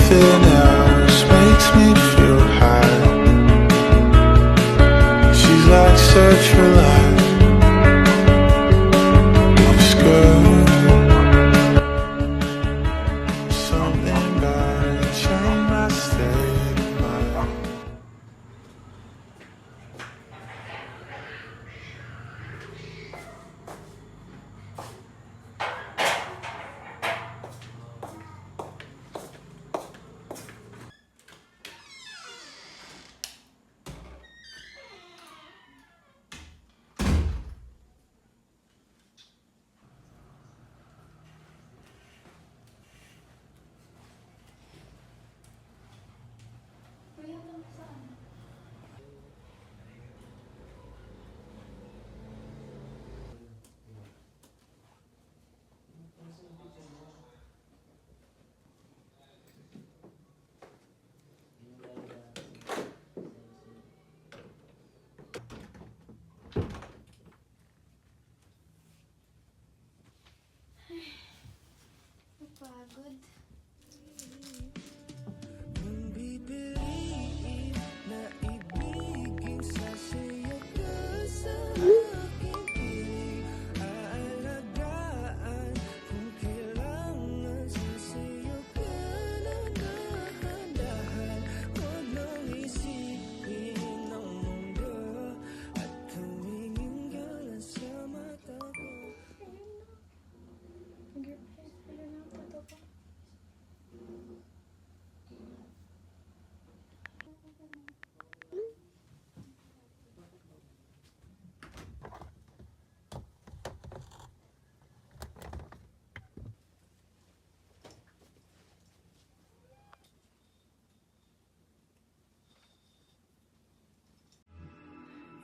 nothing else makes me feel high. She's like such a light. It's good. Something about it changed my state of mind. Pagod.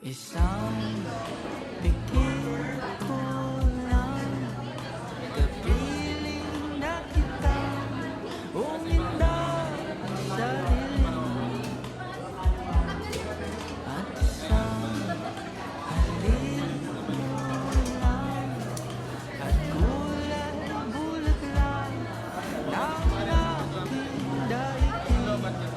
Isang pikit ko lang, kapiling na kita, umindak sa dilim. At isang halin mo lang, at kulay bulag lang ng aking daigdig.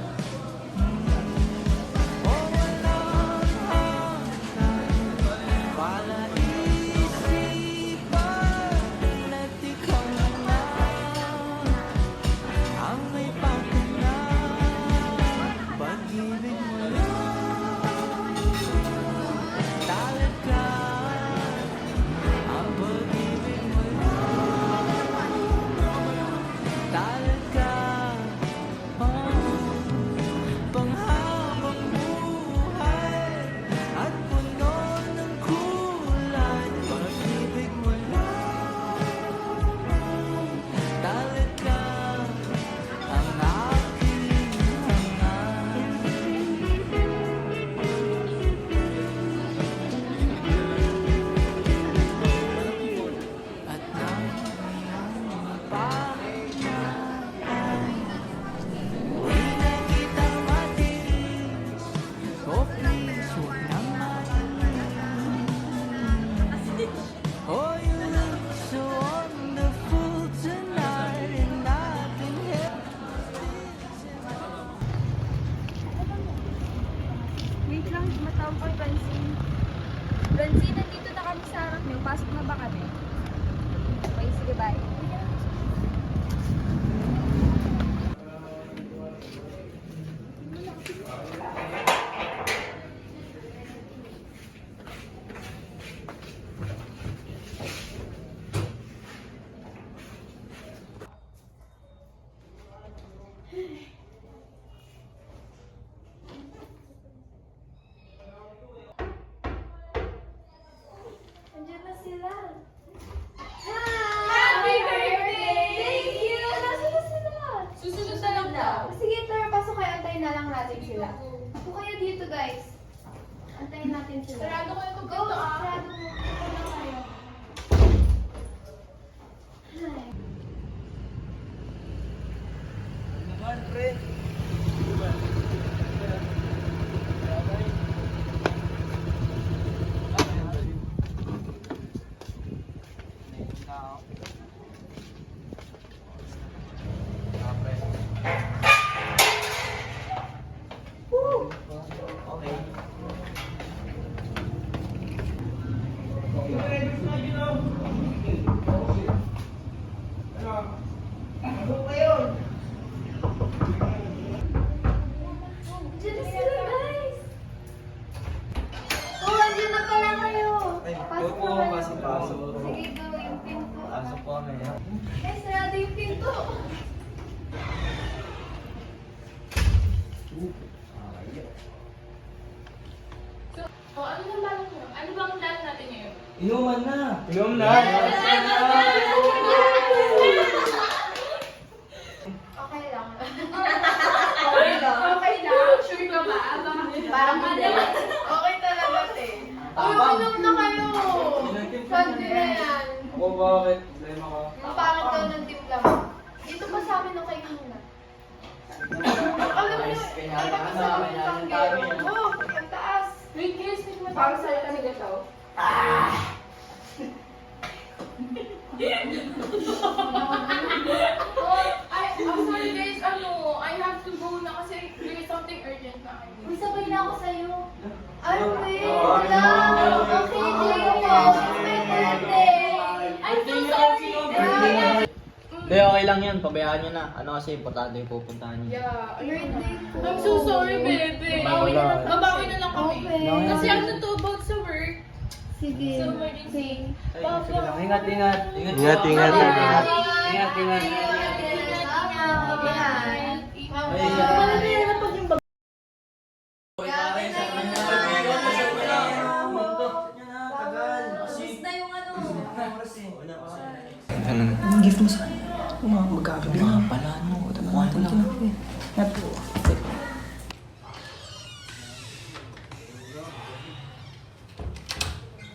Wait lang, tumatawag ko Francine. Francine, nandito na kami sa harap niyo. Pasok na ba kami? Okay, sige, bye. Andiyan na sila. Happy birthday! Thank you! Nasaan na sila? Susunod na lang daw. Sige, Tara, pasok kayo. Antayin na lang natin sila. Ako kayo dito, guys. Antayin natin sila. Sarado ko yung Go, kumpleto ah. sarado mo. Ano kayo? Hi. Naman, pre. Inuman na. Inom na. Okay lang. Okay lang. Sure ka ba? Parang hindi. Okay talaga, te. Uy, uminom na kayo. Sandi na yan. Ako bakit? Problema ka. Ang pangit daw ng timpla mo. Dito pa sa amin okay muna. Alam niyo, napag-isa kami ng tanggero. Oh, ang taas. Wait, guys, para sa'yo kami gataw. I'm sorry guys, I have to go na kasi there is something urgent na. Uy, sabay na ako sa'yo. Ay, wait. Wala. Okay, Diego. It's my birthday. I'm so sorry! Hindi, okay lang yan. Pabayaan nyo na. Ano kasi, importante yung pupuntahan nyo. Yeah, Birthday ko. I'm so sorry, bebe. Babawi na lang. Babawi na lang kami. Okay. Kasi ano to about sa work. Sige. So emergency. Sige lang. Ingat, ingat. Ingat, ingat. Ingat, ingat. Anong gift mo sa kanya? Magkakabi na. Pala, ano? Kuha ko lang.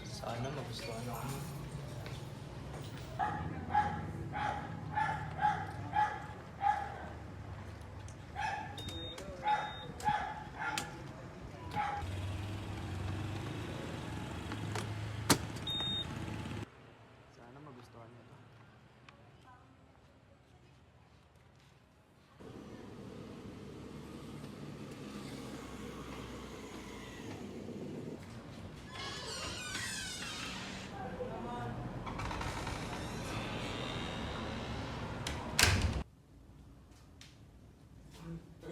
Sana magustuhan ako. Sana magustuhan niya to.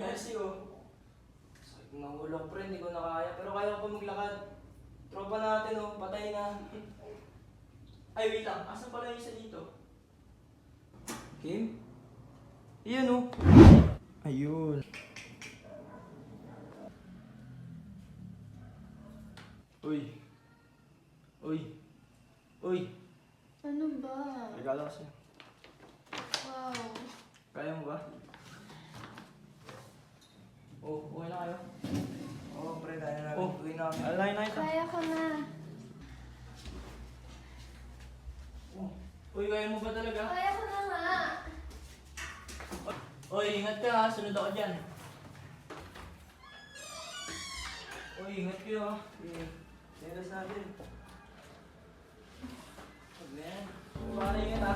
Kasi sakit ng ulo ko, pre, hindi ko na kaya. Pero kaya ko pa maglakad. Tropa natin patay na. Ay, wait lang. Asan pala yung isa dito? Kim? Iyan Ayun. Uy. Uy. Uy. Ano ba? Regalo kasi. Wow. Kaya mo ba? Okay na kayo? Pre, kaya na. Uwi na kami. Alay na ito. Kaya ko na. Uy, kaya mo ba talaga? Kaya ko na nga. Uy, ingat ka ha. Sunod ako dyan. Uy, ingat kayo ha. Seros natin. Huwag na yan. Para ingat ha.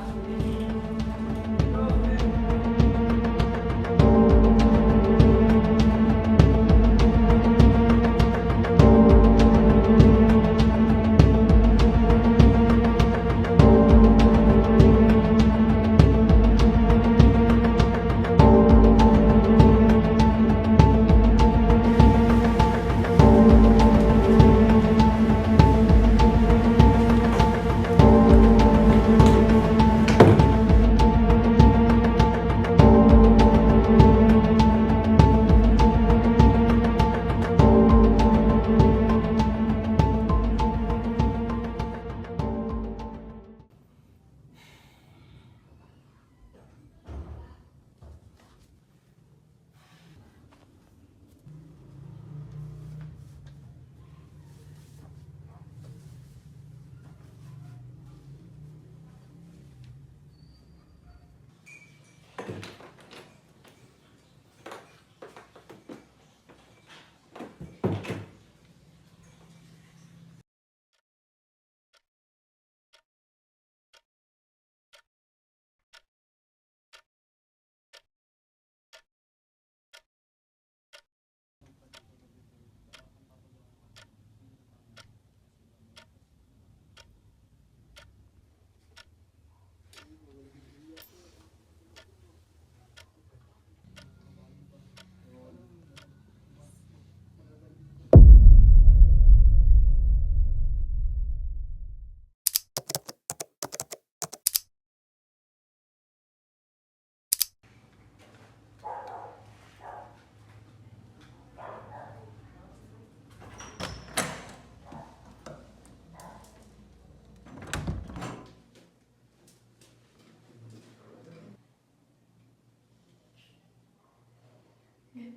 Parang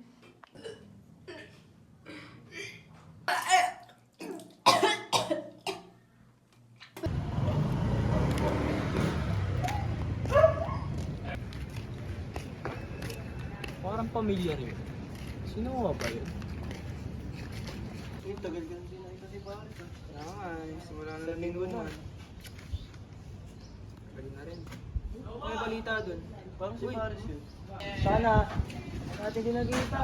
pamilyar yun. Sino nga ba yun? Tagal ka din nakita si Paris. Kaya nga, simula na lang linggo na. Galing na rin. May balita dun. Parang si Paris yun. Sana, natin din nagkita.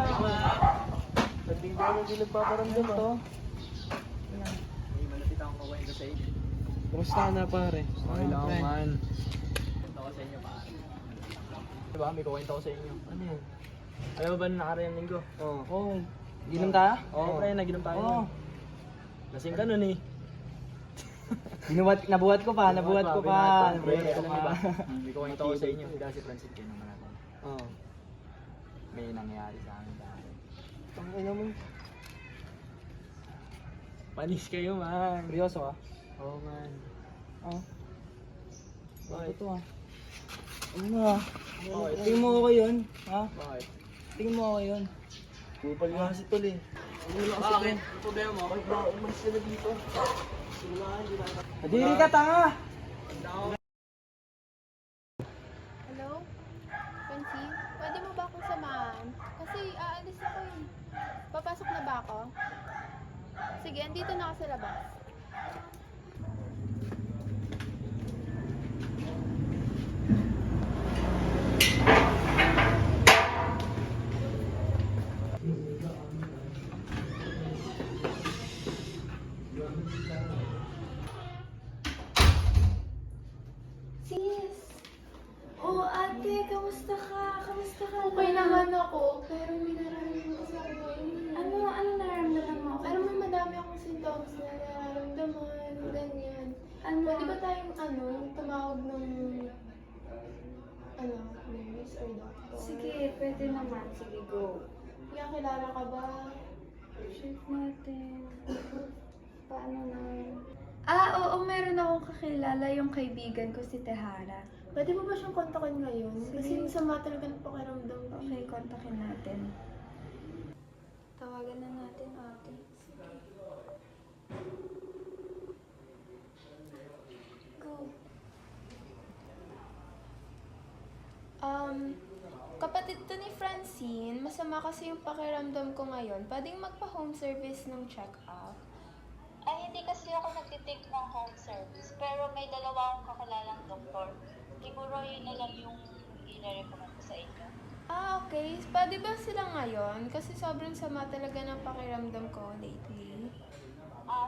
Pagting ko na din nagpaparamdam to. May malapit akong kawain sa inyo. Kumusta na pare? Okay lang man. Kwento ko sa inyo pare. Diba, may kukwento ko sa inyo. Ano yun? Ayaw ba na nakarayang linggo? Oo. Oh. Ginom tayo? Oo, pre, naginom tayo. Oo. Lasing ka nun eh. Nabuhat ko pa. Pre, alam niyo ba? May kukwento ko sa inyo. Dahil si Francine kayo naman natin. Oo. May nangyayari sa amin dahil. Ang ina mo. Panis kayo man. Seryoso ka? Oo man. Oo. Bakit? Ito ah. Ano na? Bakit? Tingin mo ako yun? Ha? Bakit? Tingin mo ako yun? Kupal nga si Tol eh. Bakit? Ang problema mo? Bakit ba umalis ka na dito? Nadiri ka tanga! Hello? Francine? Pwede mo ba akong samahan? Kasi aalis ako eh. Papasok na ba ako? Sige, andito na ako sa labas. Sis! Oh, ate, kamusta ka? Kamusta ka? Okay naman ako, pero may nararamdaman kasi ako ngayon. Ano nararamdaman mo? Pero may madami akong symptoms na nararamdaman, ganyan. Ano? Pwede ba tayong tumawag ng nurse or doctor? Sige, pwede naman. Sige, go. Kaya kilala ka ba? Check natin. Paano na? Oo, meron akong kakilala, yung kaibigan ko si Tehara. Pwede mo ba siyang kontakin ngayon? Sige. Kasi masama talaga ng pakiramdam ko. Okay, kontakin natin. Tawagan na natin, ate. Go. Kapatid to ni Francine, masama kasi yung pakiramdam ko ngayon. Pwedeng magpa-home service ng check-up. Ay, hindi kasi ako nagtitake ng home service. Pero may dalawa akong kakilalang doktor. Siguro yun na lang yung i-recommend ko sa inyo. Okay. Pwede ba sila ngayon? Kasi sobrang sama talaga ng pakiramdam ko lately.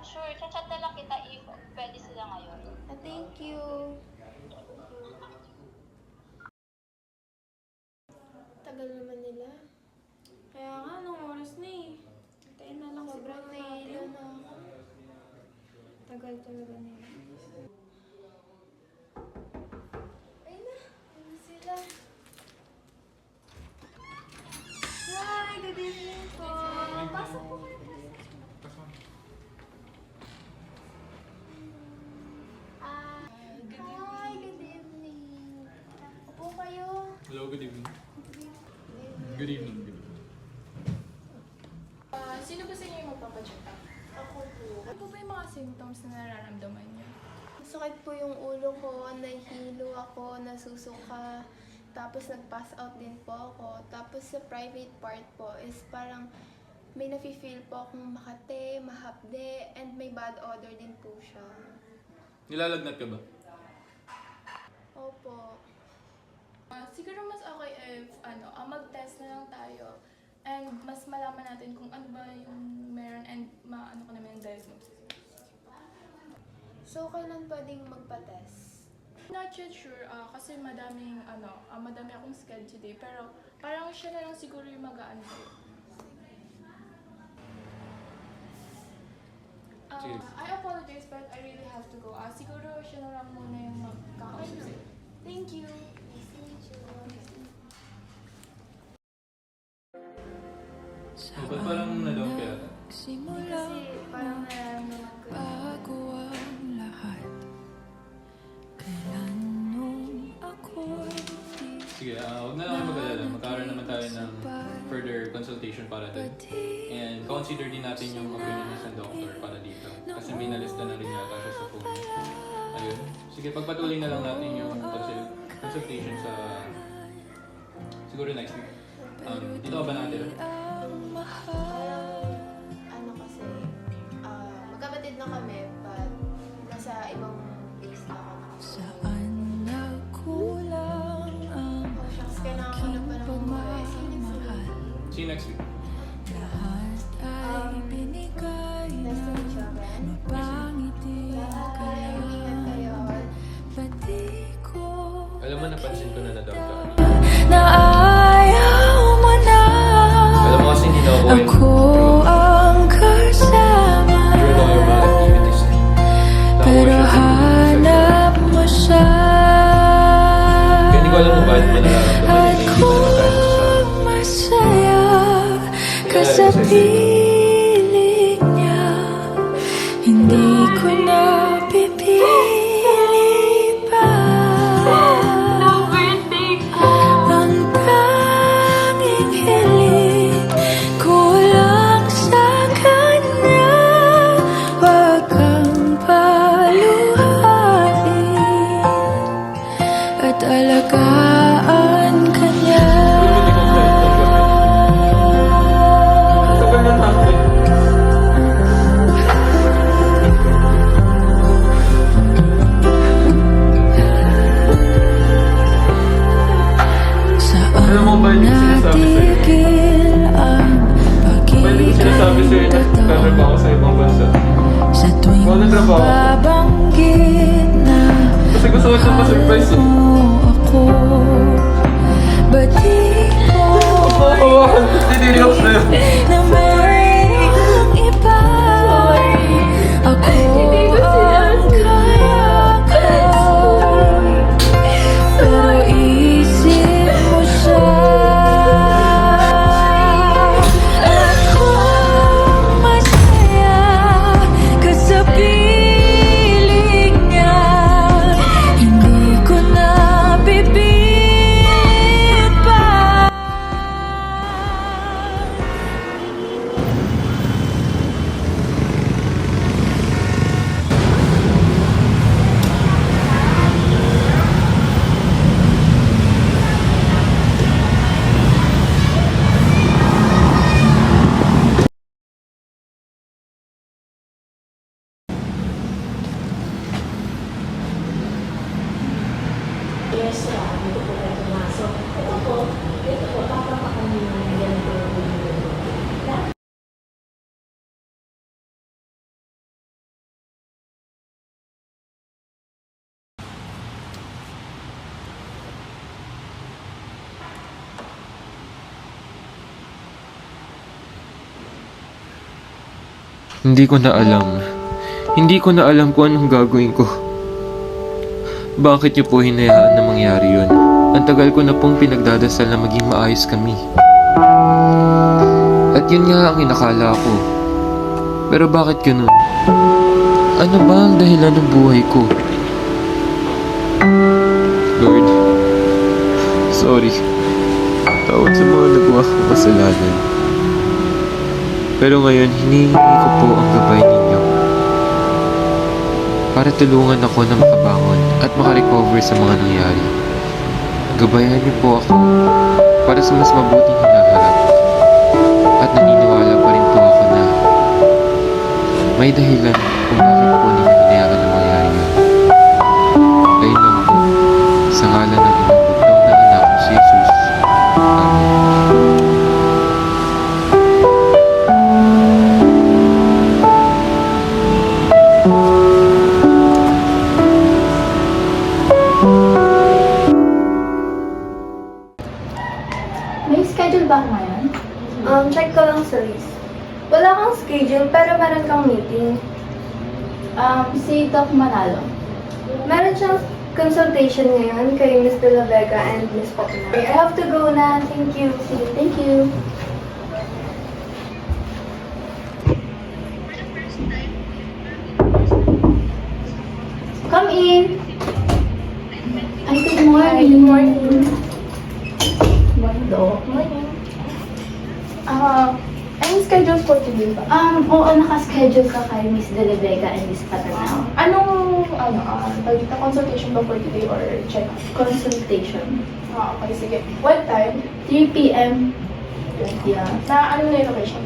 Sure. Chat na lang kita if pwede sila ngayon. Thank you. Tagal naman nila. Kaya nga, anong oras na eh. Tayo na lang Sobrang siguro nahihilo natin. na ako. Tagal talaga nila. Ayun na. Ano sila? Hi, good evening po. Pasok po kayo. Hi, good evening. Upo kayo. Hello, good evening. Good evening. Good evening. Sino ba sa inyo yung magpapacheck up? Ako po. Ano po ba yung mga symptoms na nararamdaman niyo? Masakit po yung ulo ko, nahihilo ako, nasusuka. Tapos nag-pass out din po ako. Tapos sa private part po is parang may nafe-feel po akong makate, mahapde, and may bad odor din po siya. Nilalagnat ka ba? Opo. Siguro mas okay if mag-test na lang tayo and mas malaman natin kung ano ba yung meron and maano ko naman yung diagnosis. So, kailan pwedeng magpa-test? Not yet sure kasi madami akong schedule today pero parang siya na lang siguro yung mag-aano sa'yo. Sige. I apologize but I really have to go. Siguro siya na lang muna yung magkakausap sa'yo. Thank you. Nice to meet you. Ba't parang na-down ka? Kasi parang nararamdaman ko. Bago ang lahat, kailan nung ako'y Sige, huwag na lang kayo mag-alala. Magkaroon naman tayo ng further consultation para din. And consider din natin yung opinion ng doctor para dito. Kasi may nalista na rin yata siya sa phone niya. Ayun. Sige, pagpatuloy na lang natin yung consultation sa siguro next week. Dito ka ba natin? Ano kasi, magkapatid na kami, but nasa ibang place na ako nakapagod. Oh, shucks, kailangan ko na pala umuwi. See you next week. Nice to meet you again. Bye! Ingat kayo. Alam mo, napansin ko na daw ka. Na ayaw mo na. Alam mo kasi hindi na ako Ako ang kasama. through all your mga activities. Pero hanap mo siya. Kaya hindi ko alam kung bakit mo nararamdaman yung hindi mo naman kahit sa Masaya ka sa piling niya. Hindi ko na pipili pa. Ang tanging hiling ko lang sa kanya. Wag kang paluhain at alagaan ka niya. Tagal na natin. Alam mo ba yung sinasabi sa'yo? natigil ang Pwede ko sinasabi sa'yo na nagtatrabaho ako sa ibang bansa. Sa tuwing Wala trabaho. mababanggit na Kasi gusto ko siyang ma-surprise eh. mo ako. Ba't di mo Oo, hindi ako sa'yo. na mayroong iba? Ako ang kaya ko. Pero isip mo siya. Akong masaya ka sa piling niya. Hindi ko na pipilit pa. Hindi ko na alam. Hindi ko na alam kung anong gagawin ko. Bakit niyo po hinayaan na mangyari yun? Ang tagal ko na pong pinagdadasal na maging maayos kami. At yun nga ang inakala ko. Pero bakit ganun? Ano ba ang dahilan ng buhay ko? Lord, sorry. Tawad sa mga nagawa kong kasalanan. Pero ngayon, hinihingi ko po ang gabay ninyo para tulungan ako na makabangon at makarecover sa mga nangyari. Gabayan niyo po ako para sa mas mabuting hinaharap. At naniniwala pa rin po ako na may dahilan kung bakit po ninyo hinayaan na mangyari yun. Ayun lang po, sa ngalan ng inyong bugtong na anak si Jesus. Amen. May schedule ba ako ngayon? Check ko lang sa list. Wala kang schedule, pero meron kang meeting. Si Doc Manalo. Meron siyang consultation ngayon kay Ms. De La Vega and Ms. Pocina. I have to go na. Thank you. See you. Thank you. Come in. Ay, good morning. Hi, good morning. Morning, Doc. Morning. Any schedule for today ba? Oo, nakaschedule ka kay Miss Delevega and Miss Patanao. Anong, consultation ba for today or check? Consultation. Okay, sige. What time? 3 p.m. Yeah. Na ano na yung location?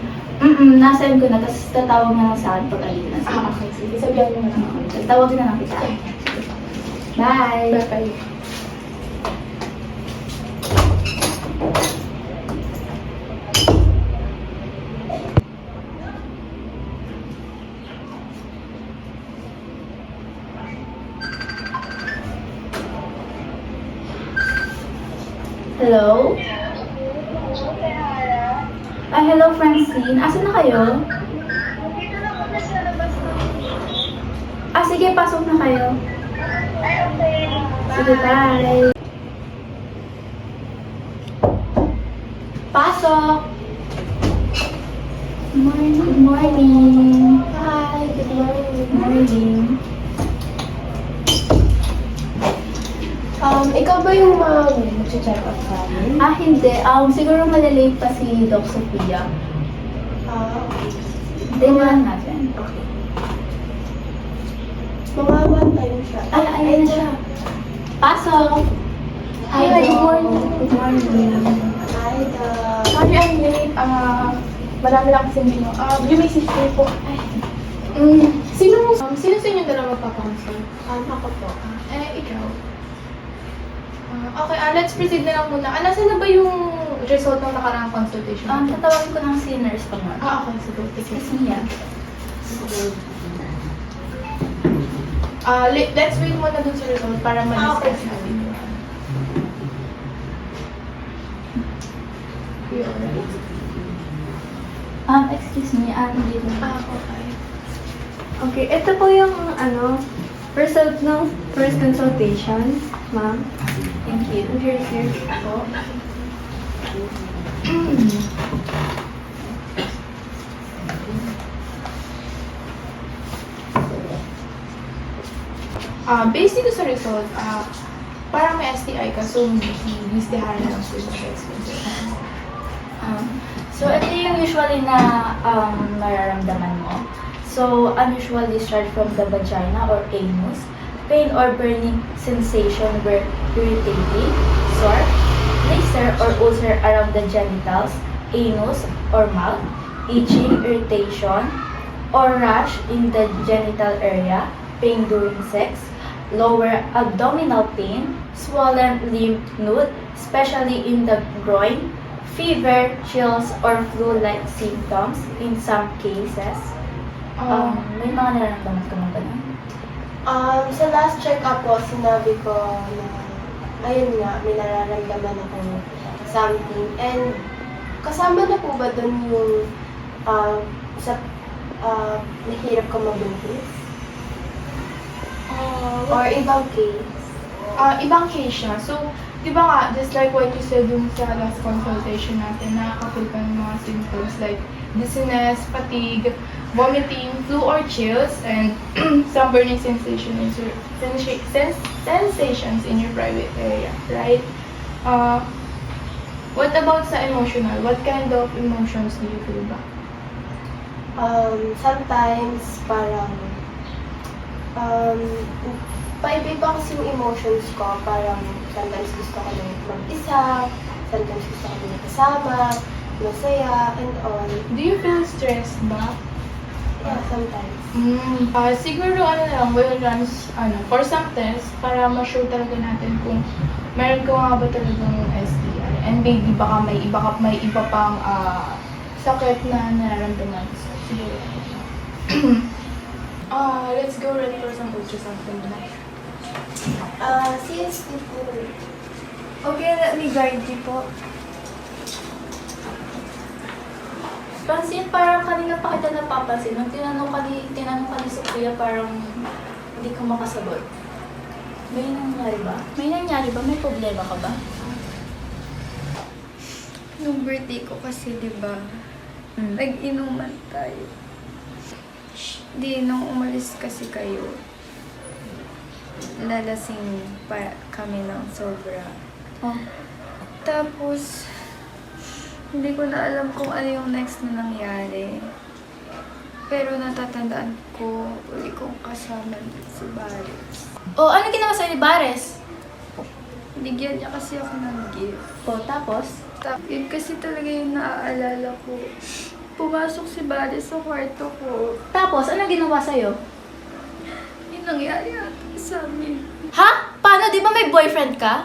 Nasend ko na, tapos tatawag na lang sa akin pag alin na. Okay, sige. Sabihan mo na lang. Tatawagin na lang kita. Bye! Bye-bye. Hello? Hello Francine. Asan na kayo? Sige, pasok na kayo. Sige, bye. Pasok! Good morning. Hi, good morning. Good morning. Ikaw ba yung mag-check up sa amin? Hindi. Siguro malalate pa si Doc Sofia. Okay. Tingnan natin. Okay. Mga one time siya. Ayun na siya. Pasok! Hi, Doc. good morning. Good morning. Hi, sorry, I'm late. Marami lang kasi hindi mo. You may sister po. Sino sa inyo dalawa pa-consult? Ako po. Ikaw. Okay, let's proceed na lang muna. Nasaan na ba yung result ng nakaraang consultation? Tatawagin ko ng si nurse pa nga. Okay, sige. Excuse me, Let's wait muna dun sa result para ma-discuss natin. You alright? Excuse me, hindi na. Okay. Okay, ito po yung result ng first consultation, ma'am. Thank you. Here's po. Based dito sa result, parang may STI ka, so listahan na lang sa expenses. So, ito yung usually na mararamdaman mo. So, unusual discharge from the vagina or anus, pain or burning sensation where irritating, sore, blister or ulcer around the genitals, anus or mouth, itching, irritation, or rash in the genital area, pain during sex, lower abdominal pain, swollen lymph node, especially in the groin, fever, chills, or flu-like symptoms in some cases. May mga nararamdaman ka ng ganun? Sa last check-up po, sinabi ko na, ayun nga, may nararamdaman akong something. And kasama na po ba doon yung nahirap ka mabuntis? Or ibang case? Ibang case siya. So, di ba nga, just like what you said dun sa last consultation natin, nakakapil ka ng mga symptoms like dizziness, fatigue, vomiting, flu or chills, and some burning sensations in your private area, right? What about sa emotional? What kind of emotions do you feel ba? Sometimes, parang, paiba-iba kasi yung emotions ko. Parang, sometimes gusto ko lang mag-isa, sometimes gusto ko lang kasama, masaya, and all. Do you feel stressed ba? Yeah, sometimes. Siguro we'll run for some tests para ma-show talaga natin kung meron ka nga ba talagang STI. And maybe baka may iba pang sakit na nararamdaman. Siguro. Let's go ready for some ultrasound muna. CST po. Okay, let me guide you po. Francine, parang kanina pa kita napapansin. Nung tinanong ka ni Sophia, parang hindi ka makasagot. May nangyari ba? May problema ka ba? Nung birthday ko kasi, di ba, nag-inuman tayo. Nung umalis kasi kayo, lalasing pa kami ng sobra. Tapos, Hindi ko na alam kung ano yung next na nangyari. Pero natatandaan ko, uli kong kasama si Baris. O, ano ginawa sa'yo ni Bares? Bigyan niya kasi ako ng gift. O, tapos? Yun kasi talaga yung naaalala ko. Pumasok si Baris sa kwarto ko. Tapos, ano ginawa sa'yo? Yung nangyari ata sa amin. Ha? Paano? Di ba may boyfriend ka?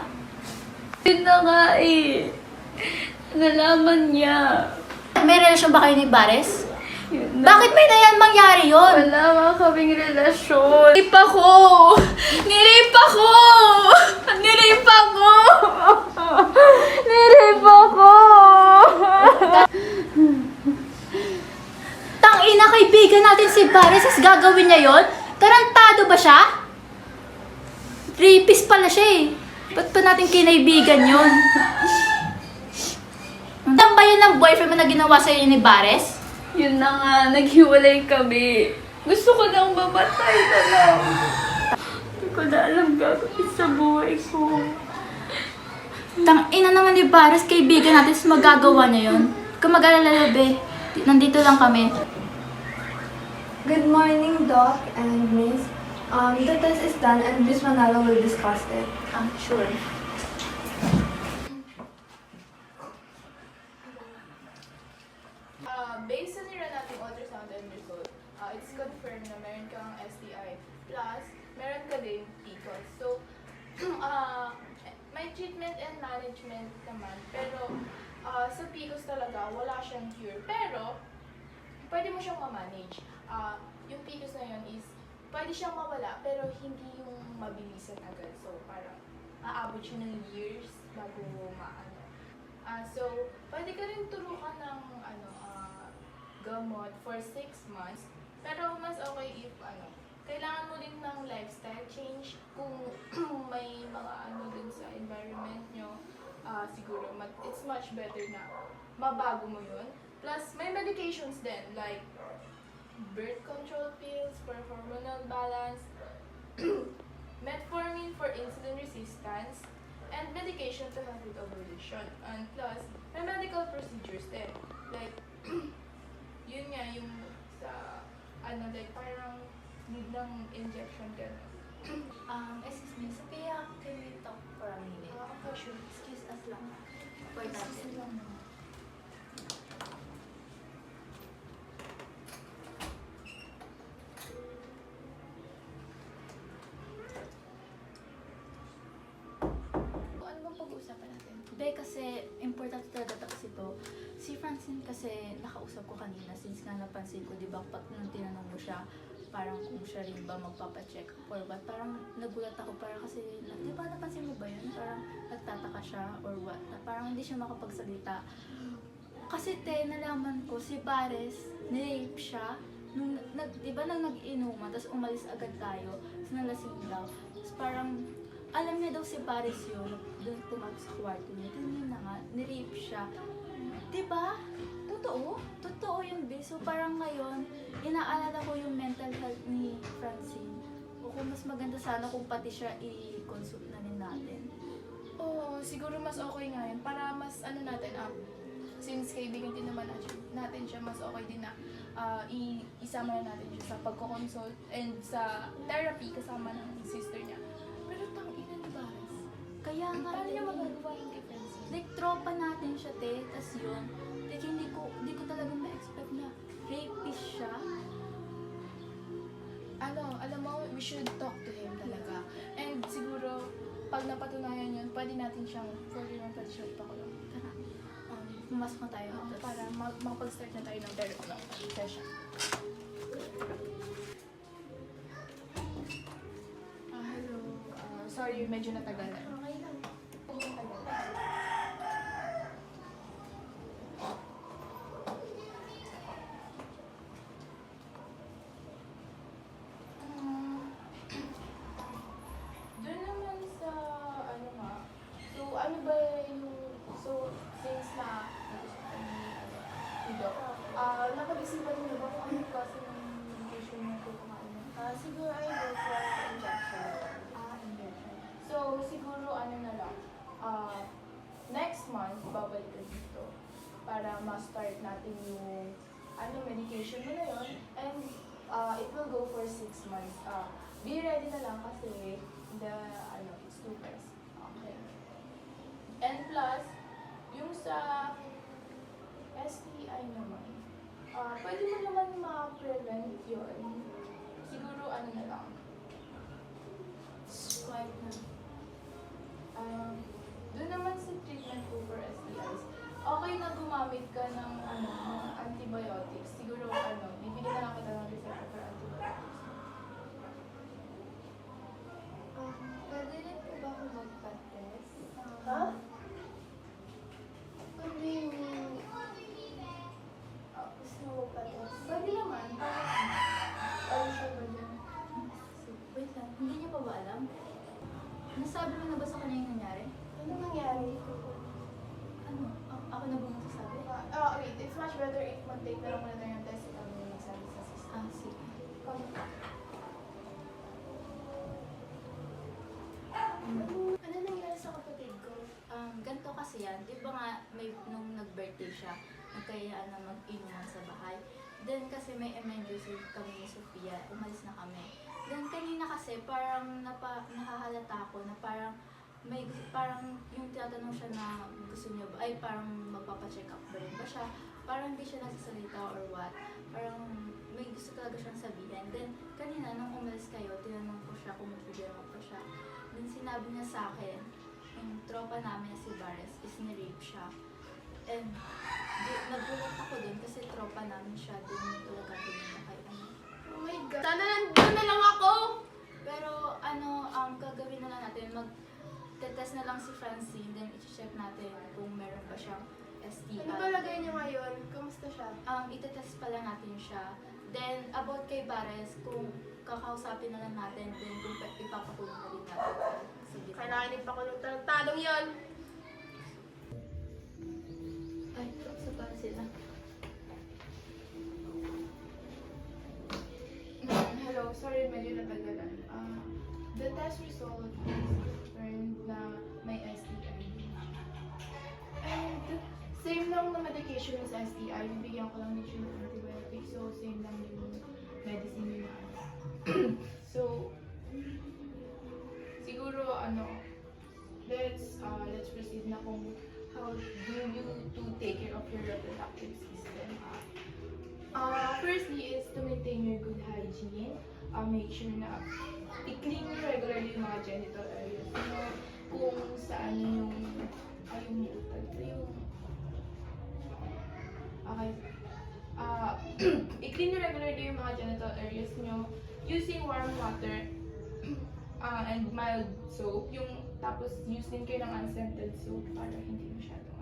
Yun na nga eh. Nalaman niya. May relasyon ba kayo ni Bares? Yun na. Bakit may nayan mangyari yun? Wala nga kaming relasyon. Nirip ako! Nirip ako! Nirip ako! Nirip ako! Tangina, kaibigan natin si Bares, as gagawin niya yon? Tarantado ba siya? Rapist pala siya eh. Ba't pa natin kinaibigan yun? Ang ba yun ng boyfriend mo na ginawa sa'yo ni Bares? Yun na nga, naghiwalay kami. Gusto ko nang mamatay na lang. Hindi ko na alam gagawin sa buhay ko. Tangina naman ni Bares, kaibigan natin, sa magagawa niya yun. Kung mag-alala, be, nandito lang kami. Good morning, Doc and Miss. The test is done and Miss Manalo will discuss it. Sure. Based sa nila nating ultrasound and result, it's confirmed na meron kang STI. Plus, meron ka din PCOS. So, may treatment and management naman. Pero, sa PCOS talaga, wala siyang cure. Pero, pwede mo siyang ma-manage. Yung PCOS na yun is, pwede siyang mawala, pero hindi yung mabilisan agad. So, parang, aabot siya ng years bago maano. So, pwede ka rin turukan ng, gamot for 6 months. Pero, mas okay if, kailangan mo din ng lifestyle change. Kung may mga din sa environment nyo, siguro, it's much better na mabago mo yun. Plus, may medications din, like, birth control pills for hormonal balance, metformin for insulin resistance, and medication to help with ovulation. And plus, may medical procedures din. Like, yun nga, yung sa, like parang need ng injection gano'n. Excuse me, Sophia, can we talk for a minute? Okay, sure. Excuse us lang. For natin. Ano bang pag-uusapan natin? Be, kasi importante talaga kasi to. Si Francine kasi nakausap ko kanina since nga napansin ko, di ba, pag nung tinanong mo siya, parang kung siya rin ba magpapacheck or what, parang nagulat ako parang kasi, di ba napansin mo ba yun? Parang nagtataka siya or what, na parang hindi siya makapagsalita. Kasi nalaman ko, si Bares, nirape siya, nung, di ba nang nag-inuman, tapos umalis agad tayo, tapos nalasing daw. Tapos parang, alam niya daw si Bares yun, doon pumasok sa kwarto niya, tingin na nga, nirape siya. Diba? Totoo? Totoo yun, be. So parang ngayon, inaalala ko yung mental health ni Francine. O kung mas maganda sana kung pati siya i-consult na rin natin. Oo, siguro mas okay nga yun. Para mas natin, since kaibigan din naman natin siya, mas okay din na isama na natin siya sa pagko-consult and sa therapy kasama ng sister niya. Pero tangina ni Bares. Kaya nga, Paano niya magagawa yung difference? like, tropa natin siya, tas yun. Like, hindi ko talaga ma-expect na rapist siya. Alam mo, we should talk to him talaga. And siguro, pag napatunayan yun, pwede natin siyang, pwede siyang ipakulong. Tara, pumasok na tayo. Para makapag-start na tayo ng therapy ng session. Hello. Sorry, medyo natagalan. Okay lang. Doon naman sa, ano ba yung, since na, napag-isipan niyo ba kung ano kasi ng medication niyo kukumain niyo? Siguro ay go for injection. Injection. So, siguro na lang, next month, babalik ka dito. para ma-start natin yung medication mo na yun. And it will go for 6 months. Be ready na lang kasi it's 2 tests. Okay. And plus, yung sa STI naman, pwede mo naman ma-prevent yun. Siguro na lang. Quiet na. Doon naman sa treatment ko for STIs, okay na gumamit ka ng antibiotics. Siguro bibigyan na lang kita ng reseta for antibiotics. Pwede rin po ba ako magpa-test? Ha? What do you mean? Gusto mo magpa-test? Pwede naman. Ano siya ba dyan? Wait lang, hindi niya pa ba alam? Nasabi mo na ba sa kanya yung nangyari? Ano nangyari? Ano? Ako na ba magsasabi? Wait, it's much better if mag-take na lang muna tayo ng test at kami magsabi sa system. Sige. Ano nangyari sa kapatid ko? Ganito kasi yan. Di ba nga, nung nag-birthday siya, nagkayaan na mag-inuman sa bahay. Then kasi may emergency kami ni Sofia, umalis na kami. Then kanina kasi parang nakahalata ako na parang yung tinatanong siya na gusto niya ba, ay parang magpapacheck up ba rin ba siya. Parang hindi siya nagsasalita or what. Parang may gusto talaga siyang sabihin. Then kanina nung umalis kayo, tinanong ko siya kung magpibira pa siya. Then sinabi niya sa akin, yung tropa namin na si Bares is ni-rape siya. And nagulat ako dun kasi tropa namin siya dun talaga na kay Oh my God. Sana nandun na lang ako! Pero gagawin na lang natin, mag-test na lang si Francine, then i-check natin kung meron ba siyang STI. Ano ba lagay niya ngayon? Kamusta siya? Itetest pa lang natin siya. Then, about kay Bares, kung kakausapin na lang natin, then kung ipapakulong na rin natin. Sige. Kailangan ipakulong talong yun! Ay, sa pa sila. Hello, sorry, medyo natagalan. The test result confirmed na may STI. And same lang na medication sa STI, bibigyan ko lang din siya ng antibiotics, so same lang yung medicine yun. So, siguro let's proceed na kung how do you to take care of your reproductive system. Firstly is to maintain your good hygiene. Make sure na i-clean mo regularly yung mga genital areas mo, kung saan yung i-clean nyo regularly yung mga genital areas nyo using warm water and mild soap. Tapos use din kayo ng unscented soap para hindi masyadong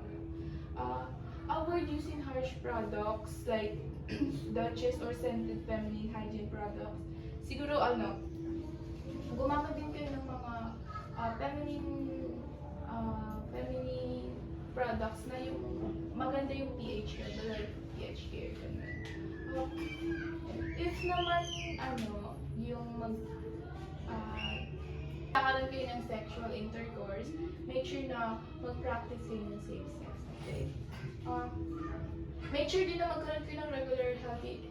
avoid using harsh products like Duchess or scented feminine hygiene products. Siguro gumamit din kayo ng mga feminine products na yung maganda yung pH level, like pH care, ganun. If naman, yung kakaroon kayo ng sexual intercourse, make sure na mag-practice kayo ng safe sex. Okay? Make sure din na magkaroon kayo ng regular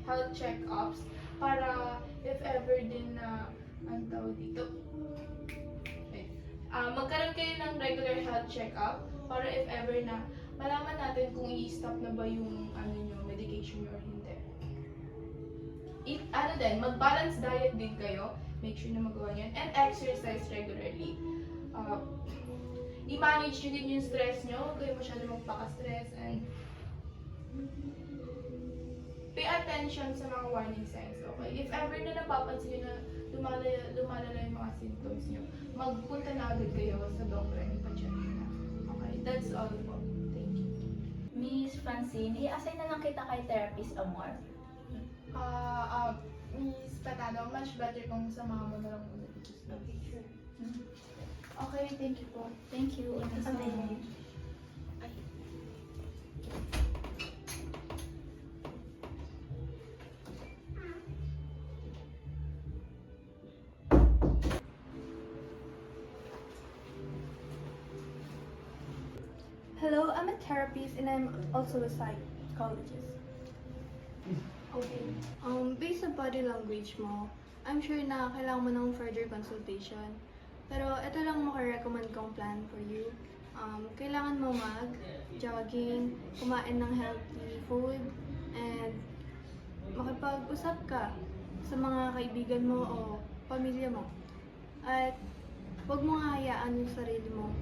health check-ups para if ever din na, magkaroon kayo ng regular health check-up para if ever na malaman natin kung i-stop na ba yung medication nyo or hindi. Mag-balance diet din kayo. Make sure na magawa nyo. And exercise regularly. I-manage nyo din yung stress nyo. Huwag kayo masyado magpaka-stress. And pay attention sa mga warning signs. Okay? If ever na napapansin nyo na lumalala yung mga symptoms nyo, magpunta na agad kayo sa doctor and ipa-check na. Okay? That's all po. Thank you. Miss Francine, i-assign na lang kita kay Therapist Amor. Miss Patano, much better kung samahan mo na lang muna dito sa picture. Okay, thank you po. Thank you. Okay. Hello, I'm a therapist and I'm also a psychologist. Okay. Based sa body language mo, I'm sure na kailangan mo ng further consultation. Pero ito lang makarecommend kong plan for you. Kailangan mo mag-jogging, kumain ng healthy food, and makipag-usap ka sa mga kaibigan mo o pamilya mo. At huwag mo hayaan yung sarili mo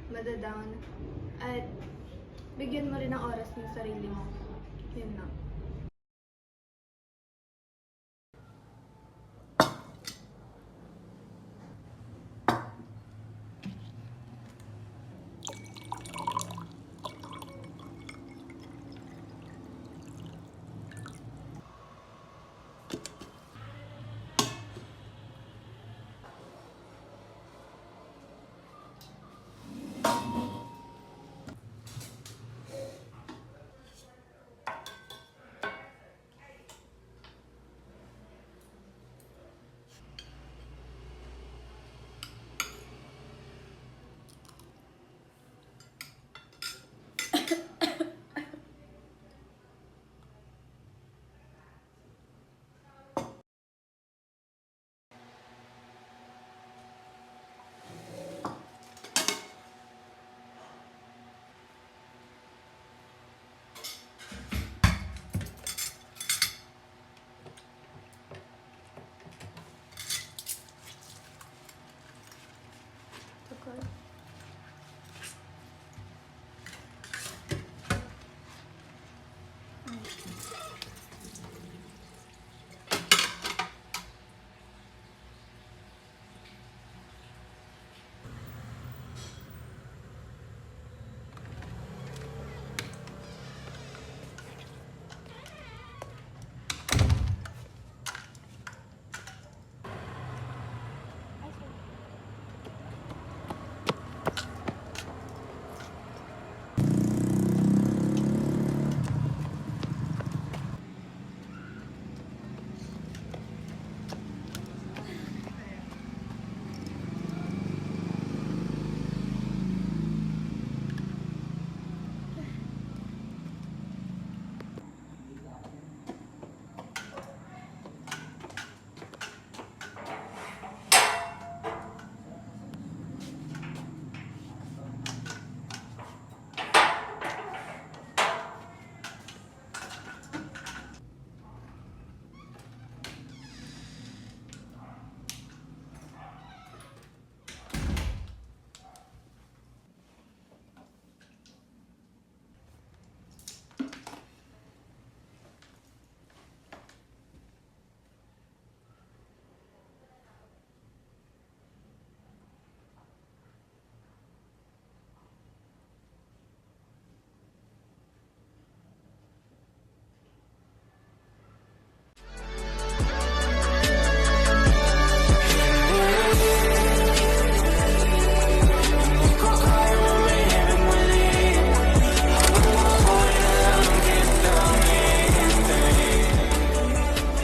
madadown. At bigyan mo rin ng oras yung sarili mo. Yun lang.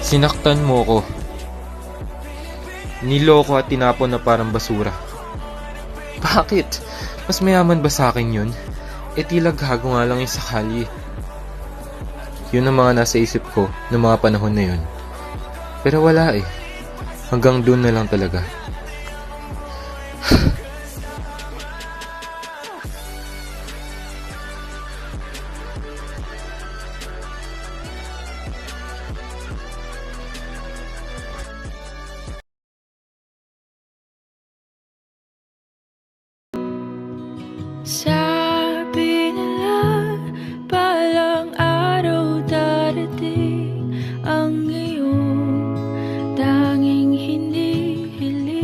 Sinaktan mo ko. Niloko at tinapon na parang basura. Bakit? Mas mayaman ba sa akin yun? E tila gago nga lang yung sakali. Yun ang mga nasa isip ko noong mga panahon na yun. Pero wala eh. Hanggang doon na lang talaga. Sabi nila palang araw darating ang iyong tanging hindi hiling.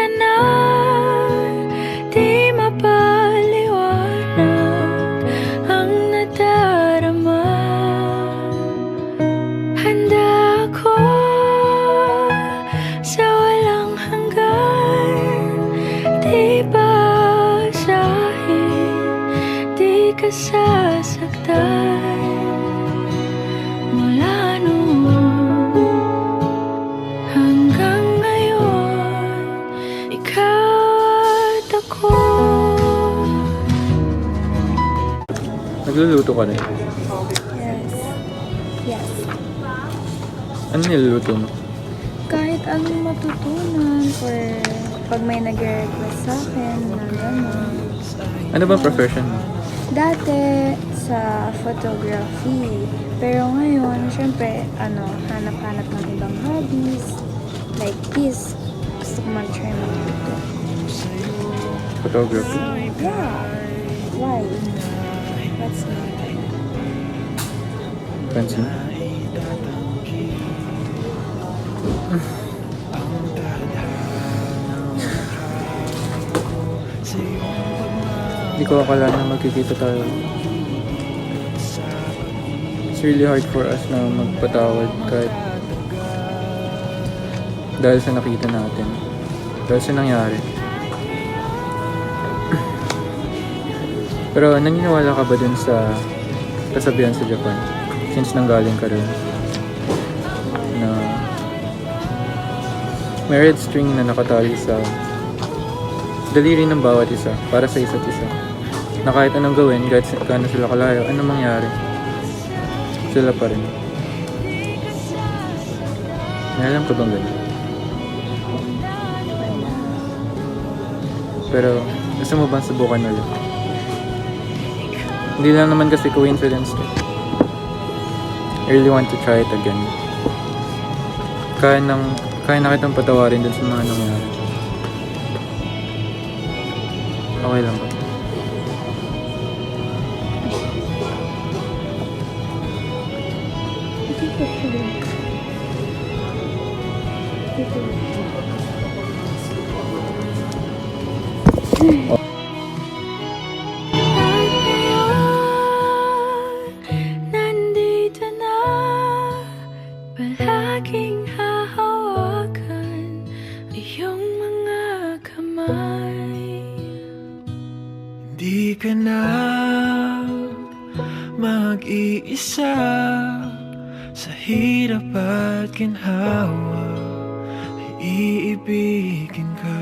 ka na, di mapaliwanag ang nadarama. Handa ako sa walang hanggan, di basahin, di ka sasaktan. Mula noon hanggang ngayon, ikaw at ako. Nagluluto ka rin. Yes. Yes. Ano niluluto mo? Kahit anong matutunan or pag may nag-request sa akin na gano'n. Ano ba profession mo? Dati sa photography. Pero ngayon, syempre, hanap-hanap ng ibang hobbies. Like this. Gusto ko mag-try magluto. Photography? Yeah. Why? What's new? Pansin? Hindi ko akala na magkikita tayo. It's really hard for us na magpatawad kahit dahil sa nakita natin. Dahil sa nangyari. Pero naniniwala ka ba dun sa kasabihan sa Japan? Since nanggaling ka rin. Na may red string na nakatali sa daliri ng bawat isa para sa isa't isa. Na kahit anong gawin, kahit gaano sila kalayo, anong mangyari, sila pa rin. May alam ka bang ganyan? Pero gusto mo bang subukan ulit? Hindi lang naman kasi coincidence to. I really want to try it again. Kaya na kitang patawarin dun sa mga nangyari. Okay lang ba? Nandito na, palaging hahawakan iyong mga kamay. Di ka na mag-iisa sa hirap at ginhawa, ay iibigin ka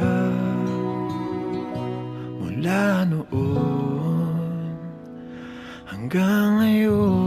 mula noon hanggang ngayon.